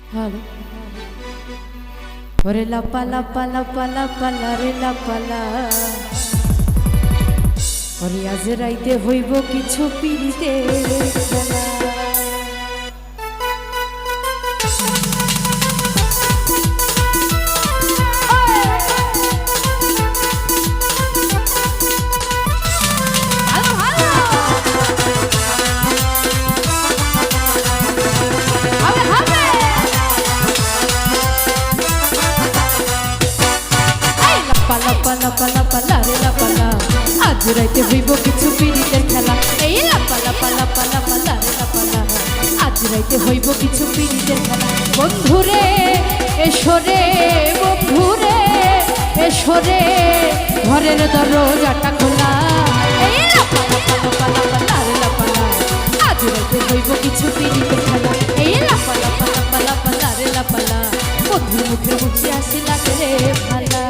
hello ওরে লাপা লাপা লাপা লাপা রে লাপালা ওরে আজ রাইতে হইব কিছু পিড়িতে খেলা আজ রাইতে হইব কিছু পিড়িতের খেলা এই লাপা লাপা লাপা লাপা লারে লাপালা আজ রাইতে হইব কিছু পিড়িতের খেলা বন্ধুরে এসরে বন্ধুরে এসরে ঘরের দরজাটা খোলা এই লাপা লাপা লাপা লাপা লারে লাপালা আজ রাইতে হইব কিছু পিড়িতের খেলা এই লাপা লাপা লাপা লাপা লারে লাপালা বন্ধুর মুখের মুখে আসি লাগে রে ভালা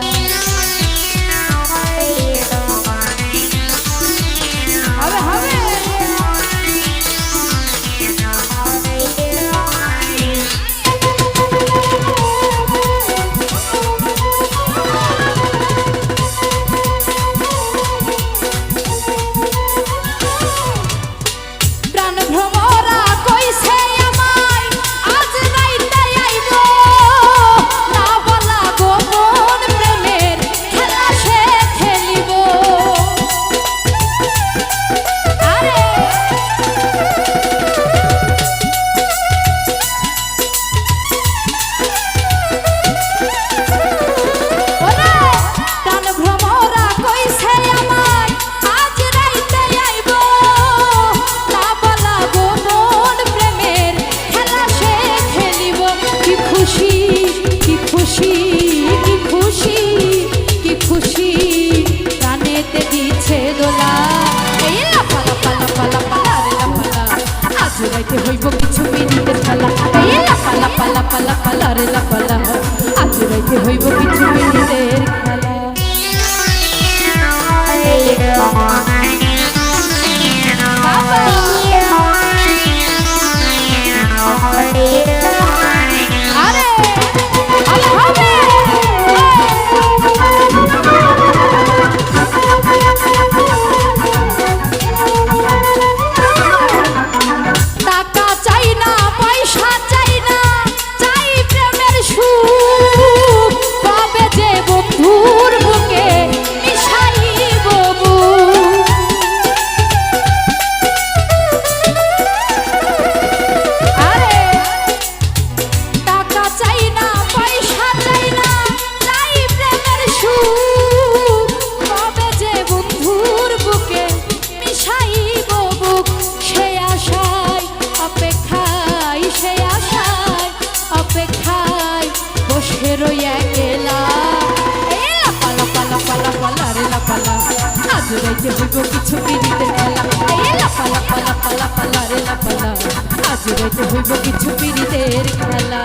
হইব কিছু পিড়িতের খেলা এই লাপা লাপা লাপা লাপা লারে লাপালা আজ রাইতে হইব কিছু পিড়িতের খেলা আজ রাইতে হইব কিছু পিড়িতের খেলা এই লাপা লাপা লাপা লাপা লারে লাপালা আজ রাইতে হইব কিছু পিড়িতের খেলা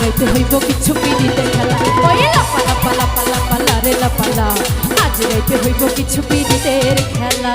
রাইতে হইব কিছু পিড়িতের খেলা ওই লাপা লাপা লাপা লাপা লারে লাপালা আজ রাইতে হইব কিছু পিড়িতের খেলা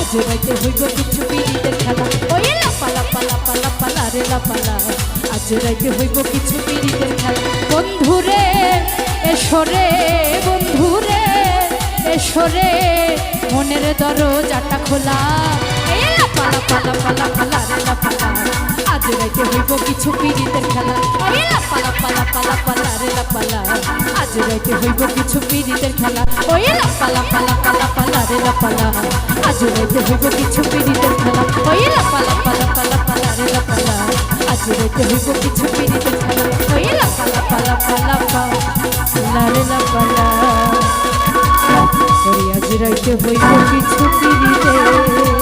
আজ রাইতে হইব কিছু পিড়িতের খেলা ওই লাপা লাপা লাপা লাপা লারে লাপালা আজ রাইতে হইব কিছু পিড়িতের খেলা বন্ধুরে এসরে বন্ধুরে এসরে মনের দরজাটা খোলা এই লাপা লাপা লাপা লাপা লারে লাপালা আজ রাইতে হইব কিছু পিড়িতের খেলা ওই লাপা লাপা লাপা লাপা লারে লাপালা আজ রাইতে হইব কিছু পিড়িতের খেলা ওই লাপা লাপা লাপা লাপা লারে লাপালা আজ রাইতে হইব কিছু পিড়িতের খেলা ওই লাপা লাপা লাপা লাপা লারে লাপালা আজ রাইতে হইব কিছু পিড়িতের খেলা ওই লাপা লাপা লাপা লাপা লারে লাপালা আজ রাইতে হইব কিছু পিড়িতের